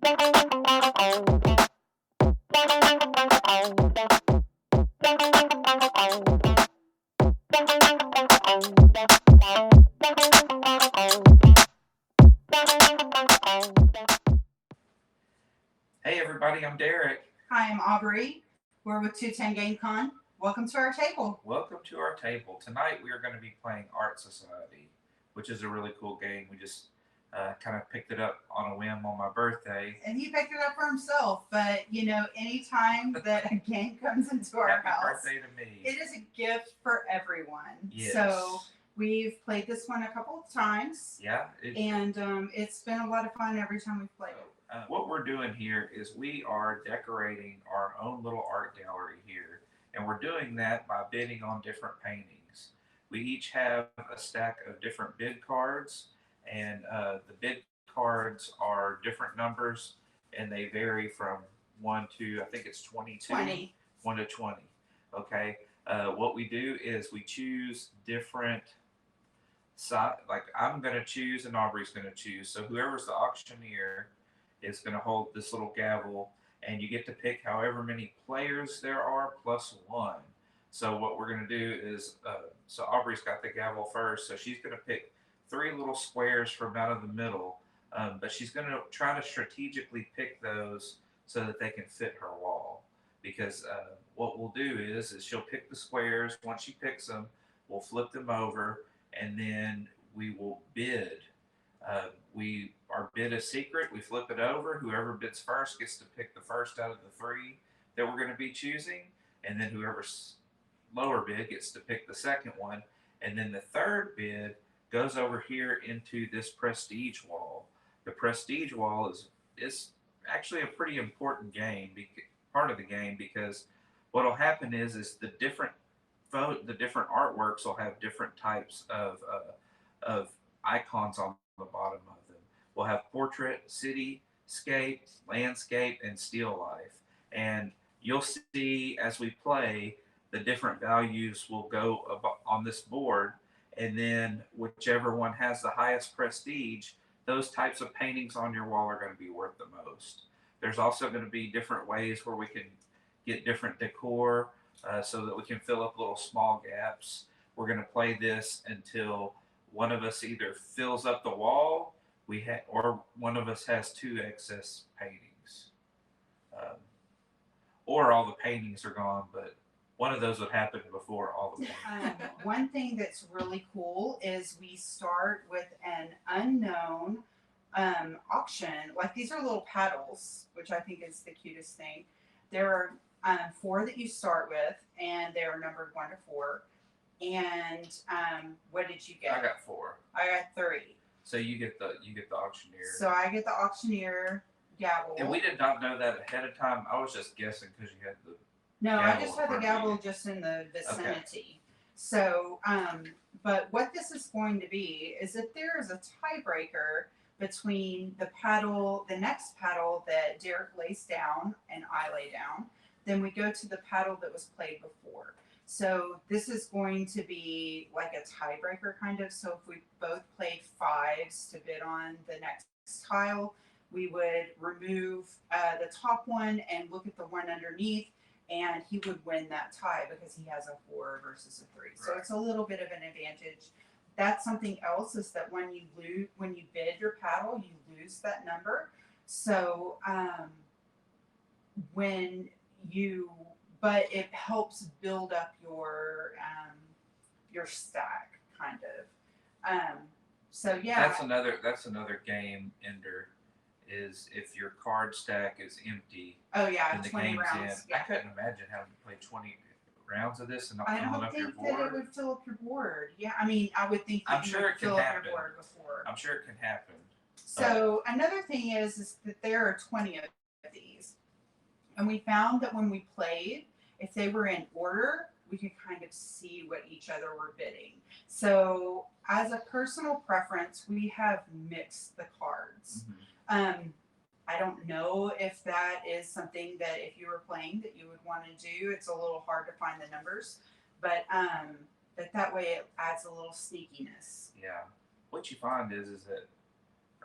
Hey everybody, I'm Derrick. Hi, I'm Aubrey. We're with 210 GameCon. Welcome to our table. Welcome to our table. Tonight we are going to be playing Art Society, which is a really cool game. We just kind of picked it up on a whim on my birthday. And he picked it up for himself, but anytime that a game comes into our Happy house, birthday to me. it is a gift for everyone. Yes. So we've played this one a couple of times. Yeah. And it's been a lot of fun every time we've played it. What we're doing here is we are decorating our own little art gallery here, and we're doing that by bidding on different paintings. We each have a stack of different bid cards, and the bid cards are different numbers, and they vary from 1 to, I think it's 22. 20. 1 to 20. Okay. What we do is we choose different like I'm going to choose and Aubrey's going to choose. So whoever's the auctioneer is going to hold this little gavel, and you get to pick however many players there are plus one. So what we're going to do is, so Aubrey's got the gavel first, so she's going to pick three little squares from out of the middle, but she's going to try to strategically pick those so that they can fit her wall. Because what we'll do is she'll pick the squares. Once she picks them, we'll flip them over, and then we will bid. Our bid is secret. We flip it over. Whoever bids first gets to pick the first out of the three that we're going to be choosing, and then whoever's lower bid gets to pick the second one, and then the third bid goes over here into this prestige wall. The prestige wall is actually a pretty important part of the game, because what'll happen is the different artworks will have different types of icons on the bottom of them. We'll have portrait, cityscape, landscape, and still life. And you'll see as we play, the different values will go on this board, and then whichever one has the highest prestige, those types of paintings on your wall are going to be worth the most. There's also going to be different ways where we can get different decor, so that we can fill up little small gaps. We're going to play this until one of us either fills up the wall, or one of us has two excess paintings, um, or all the paintings are gone. But one of those would happen before all the paintings. One thing that's really cool is we start with an unknown auction. Like, these are little paddles, which I think is the cutest thing. There are four that you start with, and they are numbered 1 to 4. And what did you get? I got 4. I got 3. So you get the auctioneer. So I get the auctioneer gavel. And we did not know that ahead of time. I was just guessing because you had the. No, I just had the gavel just in the vicinity. Okay. So, but what this is going to be is if there is a tiebreaker between the next paddle that Derrick lays down and I lay down, then we go to the paddle that was played before. So this is going to be like a tiebreaker kind of. So if we both played 5s to bid on the next tile, we would remove the top one and look at the one underneath, and he would win that tie because he has a 4 versus a 3. So it's a little bit of an advantage. That's something else, is that when you bid your paddle, you lose that number. So but it helps build up your stack, kind of. So yeah, that's another game ender, is if your card stack is empty. Oh yeah, the 20 game's rounds. Yeah. I couldn't imagine having to play 20 rounds of this and not filling up your board. I don't think that it would fill up your board. Yeah, I mean, I would think that you would fill up your board before. I'm sure it can happen. So another thing is that there are 20 of these, and we found that when we played, if they were in order, we could kind of see what each other were bidding. So as a personal preference, we have mixed the cards. Mm-hmm. I don't know if that is something that if you were playing that you would want to do. It's a little hard to find the numbers, but that way it adds a little sneakiness. Yeah. What you find is that,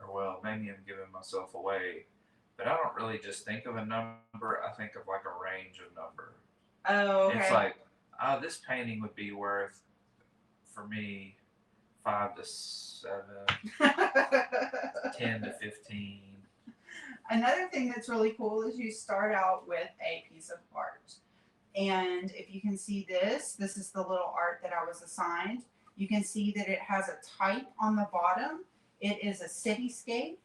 or well, maybe I'm giving myself away, but I don't really just think of a number. I think of like a range of number. Oh, okay. It's like, oh, this painting would be worth for me 5 to 7, 10 to 15. Another thing that's really cool is you start out with a piece of art. And if you can see this is the little art that I was assigned. You can see that it has a type on the bottom. It is a cityscape.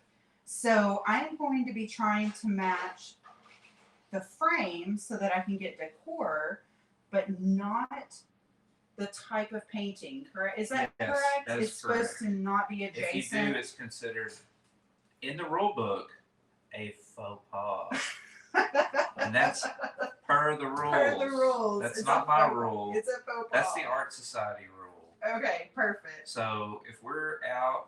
So I'm going to be trying to match the frame so that I can get decor, but not the type of painting, correct? Is that Yes, correct? that is It's supposed to not be If you adjacent. do, it's considered in the rule book a faux pas. And that's per the rules. Per the rules. That's It's not a my faux- rule. It's a faux pas. That's the Art Society rule. Okay, perfect. So if we're out,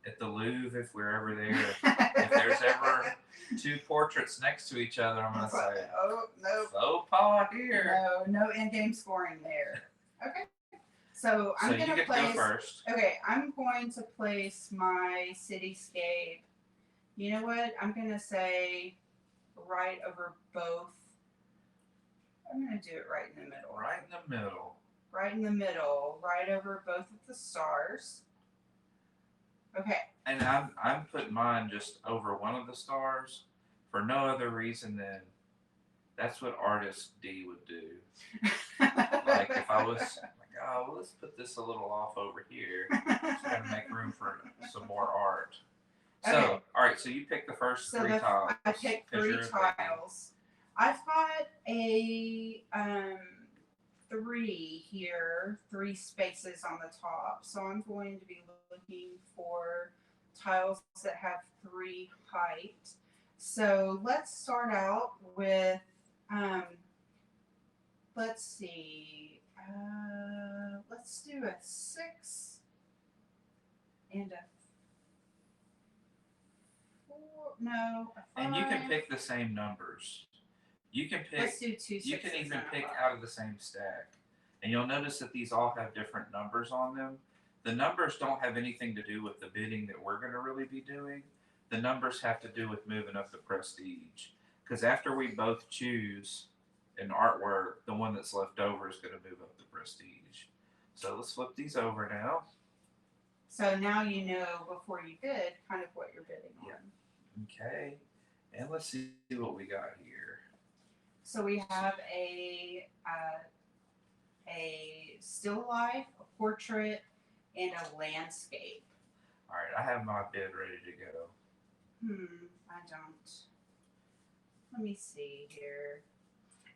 at the Louvre, if we're ever there, if there's ever two portraits next to each other, I'm gonna say, oh no, faux pas here. no in-game scoring there. Okay, so I'm you gonna get place. to go first. Okay, I'm going to place my cityscape. You know what? I'm gonna say right over both. I'm gonna do it right in the middle. Right in the middle. Right in the middle, right over both of the stars. Okay. And I'm putting mine just over one of the stars for no other reason than that's what artist D would do. Like if I was like, oh, well, let's put this a little off over here. Just gotta make room for some more art. So, Okay. all right. So you pick the first So three tiles. I picked 'cause 3 you're tiles. I've got a 3 here, 3 spaces on the top. So I'm going to be looking for tiles that have 3 height. So let's start out with, let's see, let's do a 6 and a 4, no, a 5. And you can pick the same numbers. You can pick. Let's do 2 You sixes can even and a pick 5. out of the same stack. And you'll notice that these all have different numbers on them. The numbers don't have anything to do with the bidding that we're going to really be doing. The numbers have to do with moving up the prestige. Because after we both choose an artwork, the one that's left over is going to move up the prestige. So let's flip these over now. So now you know before you bid kind of what you're bidding on. Yeah. Okay. And let's see what we got here. So we have a still life, a portrait, and a landscape. All right, I have my bid ready to go. I don't. Let me see here.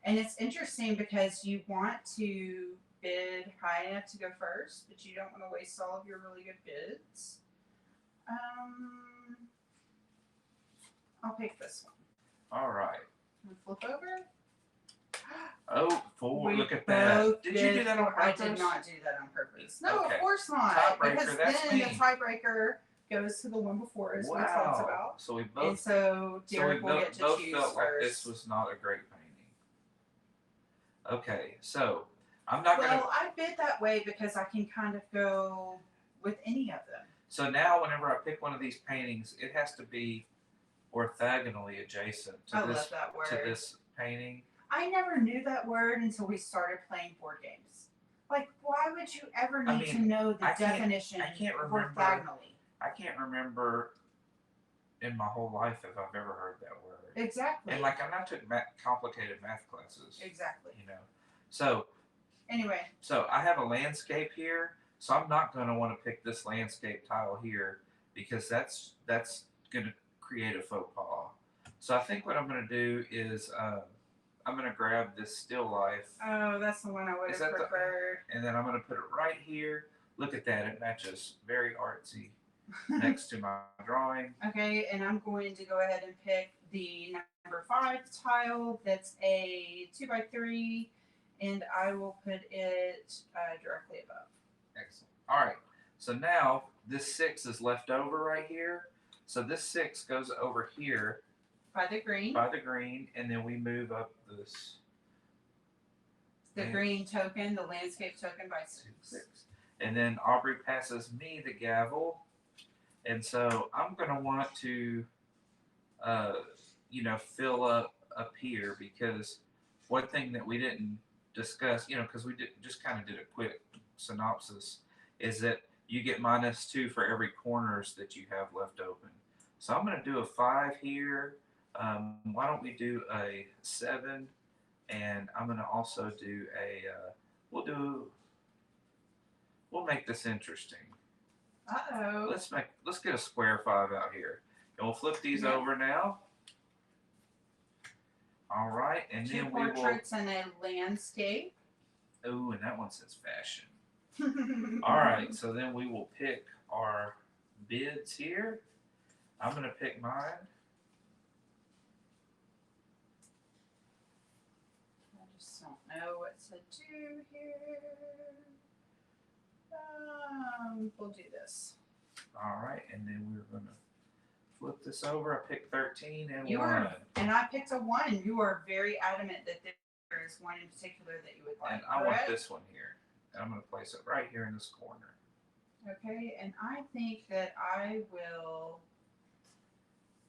And it's interesting because you want to bid high enough to go first, but you don't want to waste all of your really good bids. I'll pick this one. All right. Flip over. Oh, 4. We Look at that. both Did you do that on purpose? I did not do that on purpose. No, Okay. of course not. Tiebreaker, Because that's then me. the tiebreaker goes to the one before, as we talked about. So we And both, so Derrick will get to both choose felt first. like this was not a great painting. Okay, so I'm not going to. Well, I bid that way because I can kind of go with any of them. So now, whenever I pick one of these paintings, it has to be orthogonally adjacent I to love that word. this painting. I never knew that word until we started playing board games. Like, why would you ever need to know the definition I can't of remember. orthogonally? I can't remember in my whole life if I've ever heard that word. Exactly. And like I took complicated math classes. Exactly. So anyway. So I have a landscape here. So I'm not going to want to pick this landscape tile here because that's going to create a faux pas. So I think what I'm going to do is I'm going to grab this still life. Oh, that's the one I would have preferred. And then I'm going to put it right here. Look at that. It matches very artsy next to my drawing. Okay, and I'm going to go ahead and pick the number 5 tile. That's a 2x3, and I will put it directly above. Excellent. All right. So now this 6 is left over right here. So this 6 goes over here. By the green. And then we move up this. The green token, the landscape token by 6. And then Aubrey passes me the gavel. And so I'm going to want to uh, fill up here, because one thing that we didn't discuss, because we just kind of did a quick synopsis, is that you get -2 for every corners that you have left open. So I'm going to do a 5 here. Why don't we do a 7? And I'm going to also do a, we'll make this interesting. Uh-oh. Let's get a square 5 out here. And we'll flip these over now. All right, and Two then we will. portraits and a landscape. Oh, and that one says fashion. All right, so then we will pick our bids here. I'm gonna pick mine. I just don't know what to do here. We'll do this. All right, and then we're gonna flip this over. I picked 13 and You 1. and I picked a 1. You are very adamant that there is one in particular that you would like. And I correct? want this one here. And I'm gonna place it right here in this corner. Okay, and I think that I will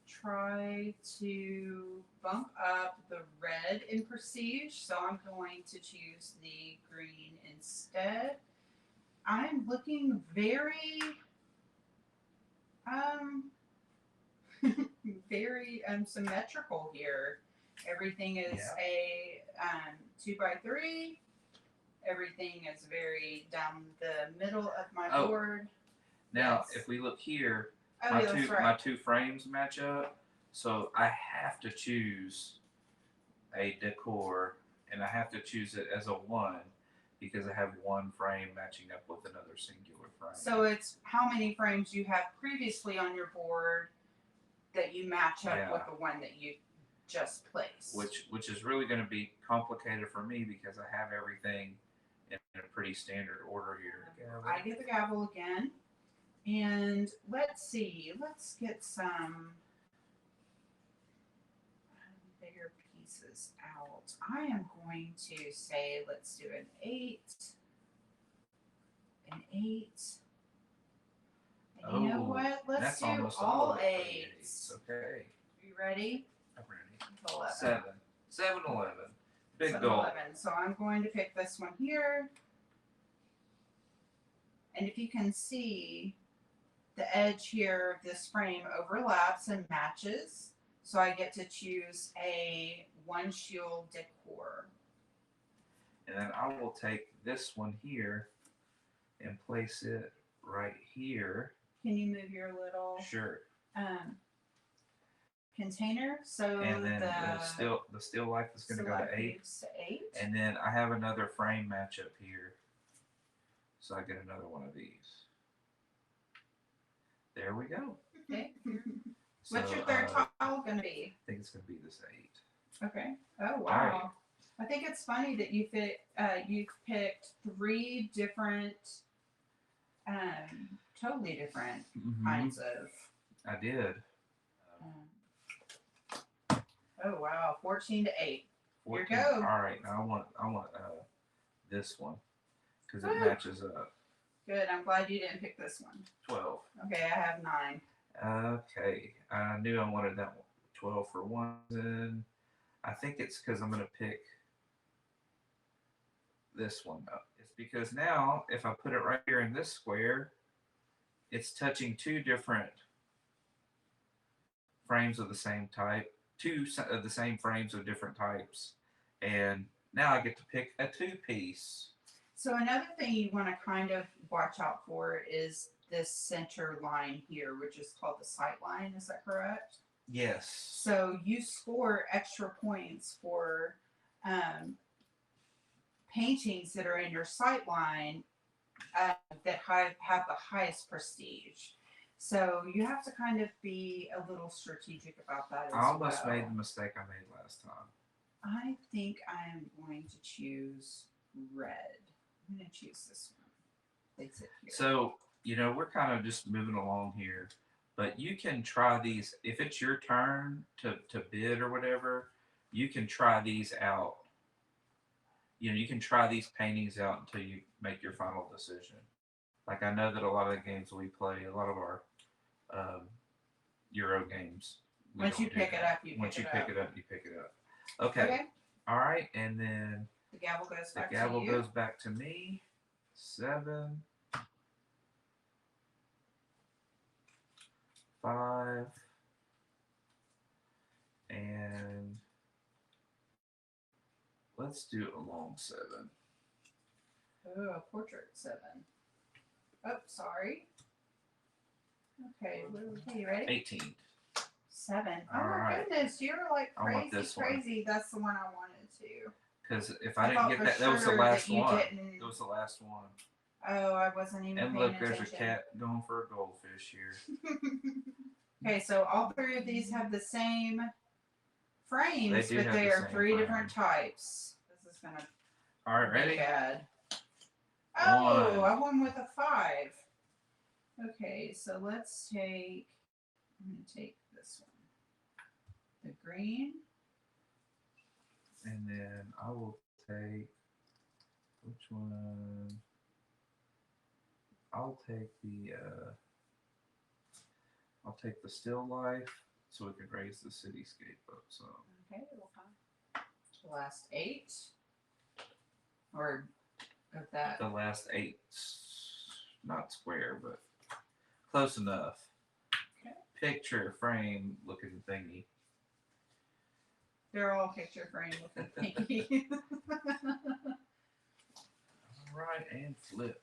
try to bump up the red in prestige, so I'm going to choose the green instead. I'm looking very very symmetrical here. Everything is a 2x3. Everything is very down the middle of my board. Now, if we look here, that's right. my two frames match up, so I have to choose a decor, and I have to choose it as a 1 because I have one frame matching up with another singular frame. So it's how many frames you have previously on your board that you match up with the one that you just placed. Which is really going to be complicated for me because I have everything in a pretty standard order here. I get the gavel again. And let's see, let's get some bigger pieces out. I am going to say, let's do an 8, an 8. And you know what? Let's do all 8s. Okay. You ready? I'm ready. 11. 7. 7, 11. Big 7, goal. 11. So I'm going to pick this one here. And if you can see, the edge here of this frame overlaps and matches. So I get to choose a 1 shield decor. And then I will take this one here and place it right here. Can you move your little Sure. Container? So and then the still life is going to go to 8. And then I have another frame matchup here. So I get another one of these. There we go. Okay. What's your third tile going to be? I think it's going to be this 8. Okay. Oh, wow. Right. I think it's funny that you picked 3 different, totally different kinds of. I did. Oh wow, 14 to 8. 14. Here you go. All right, now I want this one because it matches up. Good. I'm glad you didn't pick this one. 12. Okay, I have 9. Okay, I knew I wanted that one. 12 for 1. And I think it's because I'm going to pick this one up. It's because now if I put it right here in this square, it's touching 2 different frames of the same type, 2 of the same frames of different types, and now I get to pick a 2-piece. So another thing you want to kind of watch out for is this center line here, which is called the sight line. Is that correct? Yes. So you score extra points for paintings that are in your sight line that have the highest prestige. So you have to kind of be a little strategic about that as well. I almost made the mistake I made last time. I think I am going to choose red. I'm going to choose this one. Place it here. So, we're kind of just moving along here, but you can try these. If it's your turn to bid or whatever, you can try these out. You can try these paintings out until you make your final decision. Like I know that a lot of the games we play, a lot of our Euro games, Once you don't do pick it that. up, you Once pick you it pick up. it up, you pick it up. Okay. Okay. All right, and then The gavel goes the back gavel to you. goes back to me. 7, 5, and let's do a long 7. Oh, a portrait 7. Oh, sorry. Okay, okay, you ready? 18. 7. Oh All my right. goodness, you're like I want crazy, this one. crazy. That's the one I wanted to. Because if I didn't thought get for that, that was the sure last that you one. didn't- That was the last one. Oh, I wasn't even And paying look, there's attention. a cat going for a goldfish here. Okay, so all 3 of these have the same frames, They do but have they the are same 3 different types. This is gonna All right, be ready? bad. Oh, One. I won with a 5. Okay, so let's take. I'm gonna take this one, the green. And then I will take, which one? I'll take the still life so we can raise the cityscape up. So Okay, we'll come. The last 8, or of that. the last 8, not square, but close enough. Okay. Picture frame looking thingy. They're all picture frame looking pinky. All right, and flip.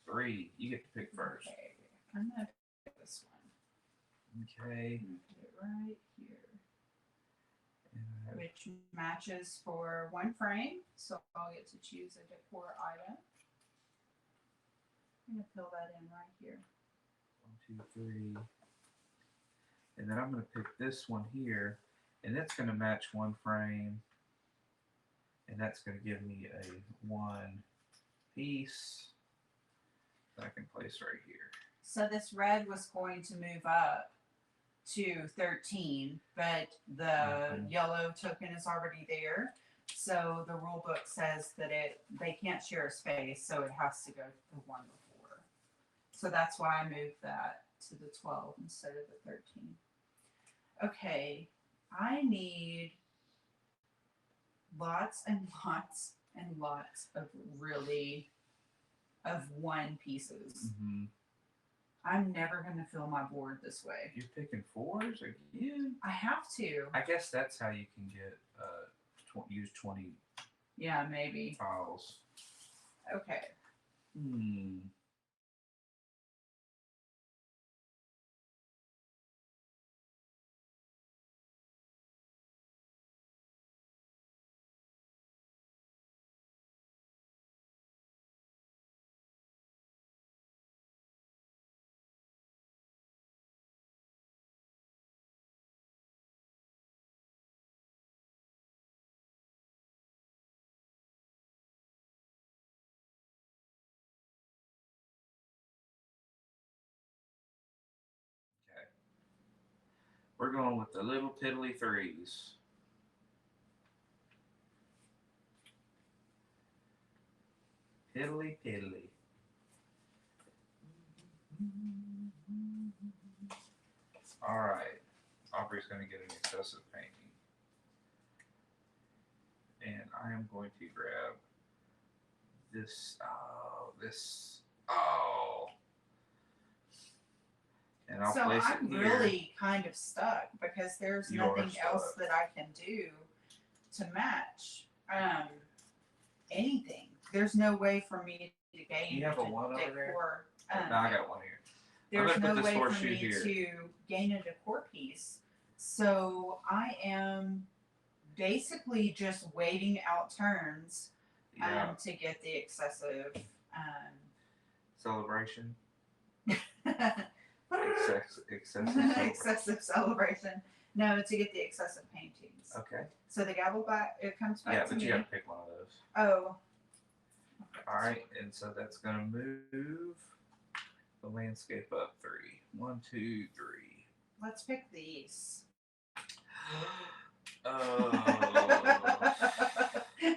3. You get to pick first. Okay, I'm gonna pick this one. Okay. I'm gonna put it right here, And which matches for 1 frame, so I'll get to choose a decor item. I'm gonna fill that in right here. 1, 2, 3. And then I'm going to pick this one here, and it's going to match 1 frame, and that's going to give me a 1 piece that I can place right here. So this red was going to move up to 13, but the yellow token is already there. So the rule book says that they can't share a space, so it has to go to the one before. So that's why I moved that to the 12 instead of the 13. Okay, I need lots and lots and lots of really of 1 pieces. Mm-hmm. I'm never going to fill my board this way. You're picking 4s again? I have to. I guess that's how you can get use 20 Yeah, maybe. tiles. Okay. Okay. We're going with the little piddly 3s. Piddly piddly. All right. Aubrey's going to get an excessive painting. And I am going to grab this. And I'll So place I'm it here. really kind of stuck because there's You are nothing else stuck. that I can do to match anything. There's no way for me to gain You have a a 1 over there? decor. No, I got 1 here. There's I'm no gonna put this way for horseshoe me here. to gain a decor piece. So I am basically just waiting out turns Yeah. to get the excessive Celebration. Excessive. excessive celebration. No, to get the excessive paintings. Okay. So the gavel back, it comes back Yeah, to but me. you got to pick one of those. Oh. All right, and so that's gonna move the landscape up 3. 1, 2, 3. Let's pick these. Oh.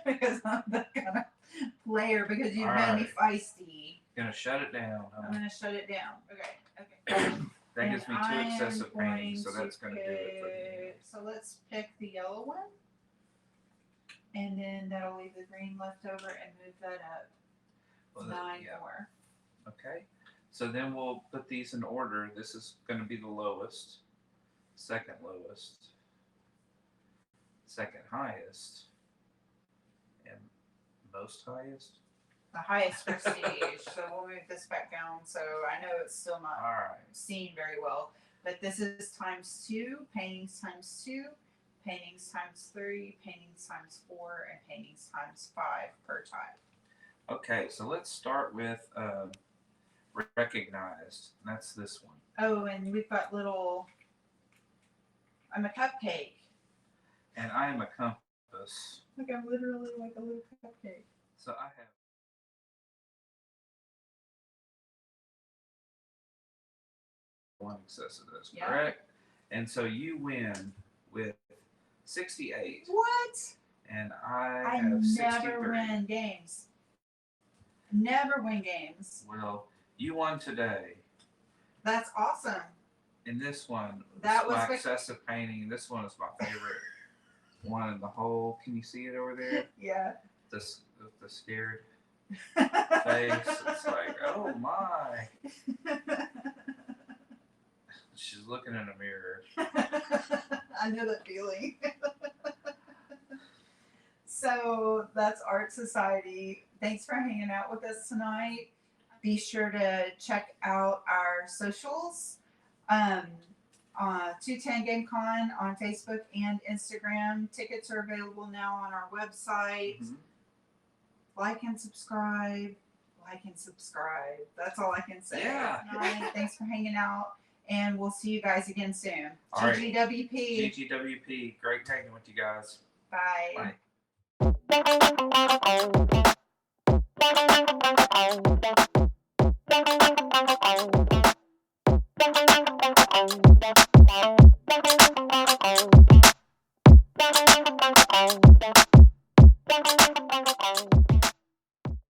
Because I'm the kind of player because you've All made me right. feisty. Gonna shut it down. I'm gonna shut it down. Okay. That gives me 2 I am excessive paintings, so going that's going to do it for the end. So let's pick the yellow one. And then that'll leave the green left over and move that up. Well, 9 yeah. more. Okay, so then we'll put these in order. This is going to be the lowest, second lowest, second highest, and most highest. The highest prestige. So we'll move this back down. So I know it's still not All right. seen very well, but this is times 2, paintings times 2, paintings times 3, paintings times 4, and paintings times 5 per type. Okay, so let's start with recognized. And that's this one. Oh, and we've got little. I'm a cupcake. And I am a compass. Like I'm literally like a little cupcake. So I have. One excess of this, Yeah. correct? And so you win with 68. What? And I I have 63. never win games. Never win games. Well, you won today. That's awesome. And this one, That was my the- excessive painting. This one is my favorite one in the whole. Can you see it over there? Yeah. The scared face. It's like, oh my. She's looking in a mirror. I know that feeling. So that's Art Society. Thanks for hanging out with us tonight. Be sure to check out our socials. 210 Game Con on Facebook and Instagram. Tickets are available now on our website. Mhm. Like and subscribe. Like and subscribe. That's all I can say. Yeah. Tonight. Thanks for hanging out. And we'll see you guys again soon. All right. GGWP. GGWP. Great hanging with you guys. Bye. Bye.